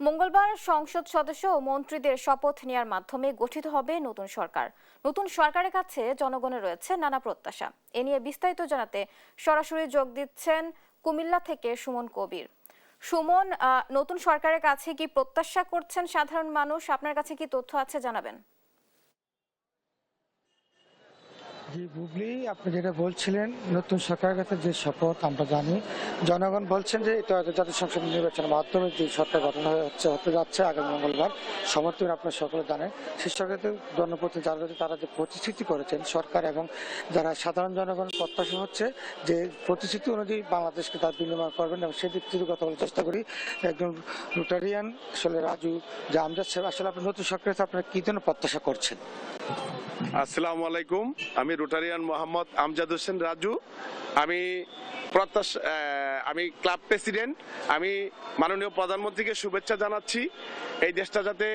মঙ্গলবার সংসদ সদস্য ও মন্ত্রীদের শপথ নেওয়ার মাধ্যমে গঠিত হবে নতুন সরকার। নতুন সরকারের কাছে জনগণের রয়েছে নানা প্রত্যাশা। এ নিয়ে বিস্তারিত জানাতে সরাসরি যোগ দিচ্ছেন কুমিল্লা থেকে সুমন কবির। সুমন, নতুন সরকারের কাছে কি প্রত্যাশা করছেন সাধারণ মানুষ? আপনার কাছে কি তথ্য আছে, জানাবেন। জি বুবলি, আপনি যেটা বলছিলেন নতুন সরকারের কাছে যে শপথ আমরা জানি, জনগণ বলছেন যে এটা জাতীয় সংসদ নির্বাচনের মাধ্যমে যে সরকার গঠন হতে যাচ্ছে আগামী মঙ্গলবার, সমর্থন আপনারা সকলে জানেন। সেই সরকারের জনপ্রতিনিধি যারা রয়েছে তারা যে প্রতিশ্রুতি করেছেন সরকার এবং যারা সাধারণ জনগণের প্রত্যাশা হচ্ছে যে প্রতিশ্রুতি অনুযায়ী বাংলাদেশকে তার বিনিময় করবেন, এবং সেদিক থেকে কথা বলার চেষ্টা করি একজন রোটারিয়ান আসলে রাজু যে আমজাদ সাহেব। আসলে আপনি নতুন সরকারের কাছে আপনারা কি ধরনের প্রত্যাশা করছেন? আসসালামু আলাইকুম, আমি রোটারিয়ান মোহাম্মদ আমজাদ হোসেন রাজু। আমি আমি ক্লাব প্রেসিডেন্ট। আমি মাননীয় প্রধানমন্ত্রীকে শুভেচ্ছা জানাচ্ছি এই দেশটা যাতে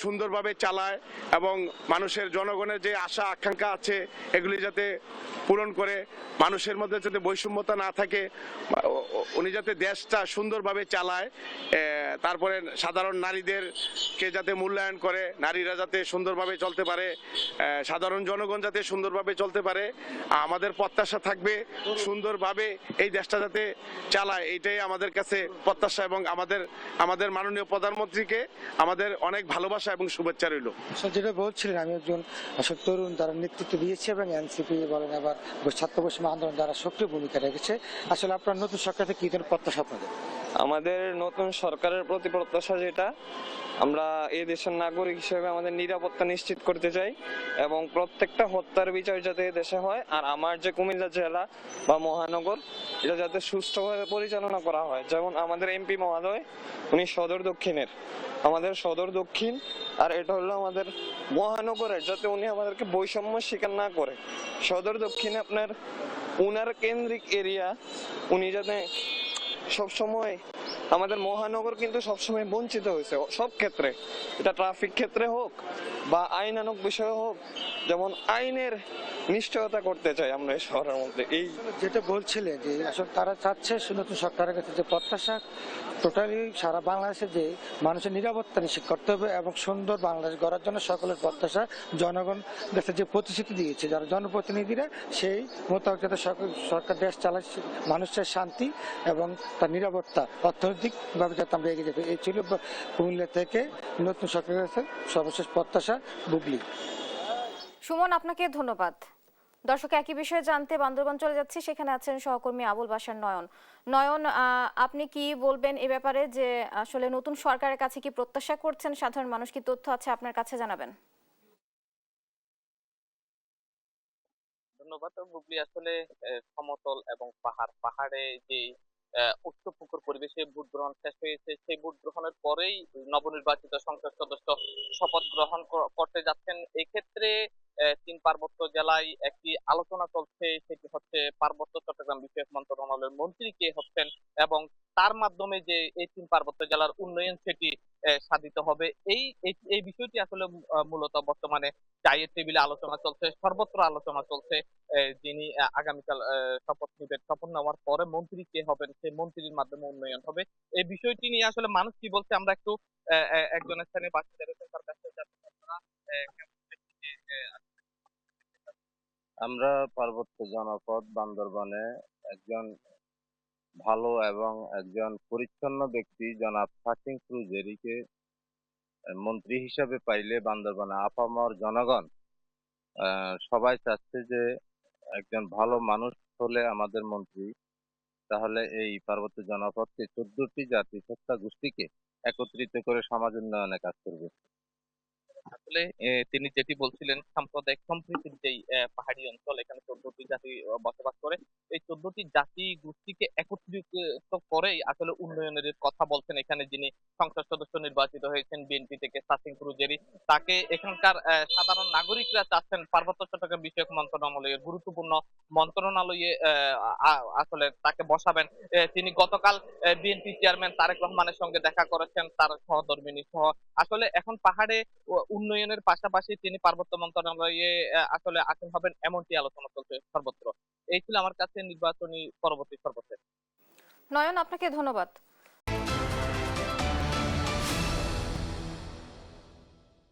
সুন্দরভাবে চালায় এবং মানুষের জনগণের যে আশা আকাঙ্ক্ষা আছে এগুলি যাতে পূরণ করে, মানুষের মধ্যে যাতে বৈষম্যতা না থাকে, উনি যাতে দেশটা সুন্দরভাবে চালায়। তারপরে সাধারণ নারীদেরকে যাতে মূল্যায়ন করে, নারীরা যাতে সুন্দরভাবে চলতে পারে, সাধারণ জনগণ যাতে সুন্দরভাবে চলতে পারে। আমাদের প্রত্যাশা থাকবে সুন্দরভাবে এই দেশটা যাতে চালায়, এইটাই আমাদের কাছে প্রত্যাশা। এবং আমাদের মাননীয় প্রধানমন্ত্রীকে আমাদের অনেক ভালোবাসা এবং শুভেচ্ছা রইল। যেটা বলছিলেন, আমি একজন আসলে তরুণ যারা নেতৃত্ব দিয়েছে এবং এনসিপি বলেন আবার ছাত্র বৈষম্য আন্দোলন যারা সক্রিয় ভূমিকা রেখেছে। আসলে আপনার নতুন সরকার থেকে কি ধরনের প্রত্যাশা আপনাদের? আমাদের নতুন সরকারের প্রতি প্রত্যাশা যেটা, আমরা এই দেশের নাগরিক হিসেবে আমাদের নিরাপত্তা নিশ্চিত করতে চাই এবং প্রত্যেকটা হত্যার বিচার যাতে দেশে হয়। আর আমার যে কুমিল্লা জেলা বা মহানগর, এটা যাতে সুষ্ঠুভাবে পরিচালনা করা হয়। যেমন আমাদের এমপি মহোদয়, উনি সদর দক্ষিণের, আমাদের সদর দক্ষিণ, আর এটা হলো আমাদের মহানগরের, যাতে উনি আমাদেরকে বৈষম্য স্বীকার না করে। সদর দক্ষিণে আপনার উনার কেন্দ্রিক এরিয়া, উনি যাতে সবসময়, আমাদের মহানগর কিন্তু সবসময় বঞ্চিত হয়েছে সব ক্ষেত্রে, এটা ট্রাফিক ক্ষেত্রে হোক বা আইনানুগ বিষয় হোক, যেমন আইনের নিশ্চয়তা করতে চাই আমরা এই শহরের মধ্যে। এই যেটা বলছিলেন যে আসলে তারা চাচ্ছে নতুন সরকারের কাছে যে প্রত্যাশা টোটালি সারা বাংলাদেশে যে মানুষের নিরাপত্তা নিশ্চিত করতে হবে এবং সুন্দর বাংলাদেশ গড়ার জন্য সকলের প্রত্যাশা। জনগণ দেশে যে প্রতিশ্রুতি দিয়েছে যারা জনপ্রতিনিধিরা, সেই মোতাবেক যাতে সরকার দেশ চালায়, মানুষের শান্তি এবং তার নিরাপত্তা অর্থনৈতিকভাবে যাতে আমরা এগিয়ে যেতে। এই ছিল কুমিল্লা থেকে নতুন সরকারের কাছে সর্বশেষ প্রত্যাশা। বুবলি। সুমন, আপনাকে ধন্যবাদ। দর্শক, একই বিষয়ে জানতে বান্দরবান চলে যাচ্ছি, সেখানে আছেন সহকর্মী আবুল বাশার নয়ন। নয়ন, আপনি কি বলবেন এ ব্যাপারে, যে আসলে নতুন সরকারের কাছে কি প্রত্যাশা করছেন সাধারণ মানুষ? কি তথ্য আছে আপনার কাছে, জানাবেন। ধন্যবাদ বুবলি। আসলে সমতল এবং পাহাড়ে যে উচ্চপুকুর পরিবেশে ভোট গ্রহণ শেষ হয়েছে, সেই ভোট গ্রহণের পরেই নবনির্বাচিত সংসদ সদস্য শপথ গ্রহণ করতে যাচ্ছেন। এক্ষেত্রে তিন পার্বত্য জেলায় একটি আলোচনা চলছে, সেটি হচ্ছে পার্বত্য চট্টগ্রাম বিষয়ক মন্ত্রণালয়ের মন্ত্রী কে হচ্ছেন এবং তার মাধ্যমে যে এই তিন পার্বত্য জেলার উন্নয়ন সেটি সাধিত হবে। এই এই এই বিষয়টি আসলে মূলত বর্তমানে চায়ের টেবিলে আলোচনা চলছে, সর্বত্র আলোচনা চলছে। যিনি আগামীকাল শপথ নেবেন, শপথ নেওয়ার পরে মন্ত্রী কে হবেন, সেই মন্ত্রীর মাধ্যমে উন্নয়ন হবে। এই বিষয়টি নিয়ে আসলে মানুষ কি বলছে, আমরা একটু একজন স্থানীয় বাসিন্দা রয়েছেন তার কাছে জানতে চাই। আপনারা, কেমন দেখছেন যে, আমরা পার্বত্য জনপদ বান্দরবানে একজন ভালো এবং একজন পরিচ্ছন্ন ব্যক্তি জনাব ফাসিং ক্রুজেরিকে মন্ত্রী হিসাবে পাইলে বান্দরবানে আপামর জনগণ সবাই চাচ্ছে যে একজন ভালো মানুষ হলে আমাদের মন্ত্রী, তাহলে এই পার্বত্য জনপদকে 14টি জাতি সত্তা গোষ্ঠীকে একত্রিত করে সমাজ উন্নয়নে কাজ করবে। আসলে তিনি যেটি বলছিলেন, সাম্প্রদায়িক সম্প্রীতির যেই পাহাড়ি অঞ্চল, এখানে 14টি জাতি বসবাস করে, এই 14টি জাতি গোষ্ঠীকে একত্রিত করেই আসলে উন্নয়নের কথা বলছেন এখানে যিনি সংসদ সদস্য নির্বাচিত হয়েছেন বিএনপি থেকে সাসিং ক্রুজেরি। তাকে এখানকার সাধারণ নাগরিকরা চাচ্ছেন পার্বত্য চট্টগ্রাম বিষয়ক মন্ত্রণালয়ের গুরুত্বপূর্ণ মন্ত্রণালয়ে আসলে তাকে বসাবেন। তিনি গতকাল বিএনপি চেয়ারম্যান তারেক রহমানের সঙ্গে দেখা করেছেন, তার সহধর্মিণী সহ। আসলে এখন পাহাড়ে উন্নয়নের পাশাপাশি তিনি পার্বত্য মন্ত্রণালয়ে আসলে আসীন হবেন, এমনটি আলোচনা চলছে সর্বত্র। এই ছিল আমার কাছে নির্বাচনী পরবর্তী সর্বশেষ। নয়ন, আপনাকে ধন্যবাদ।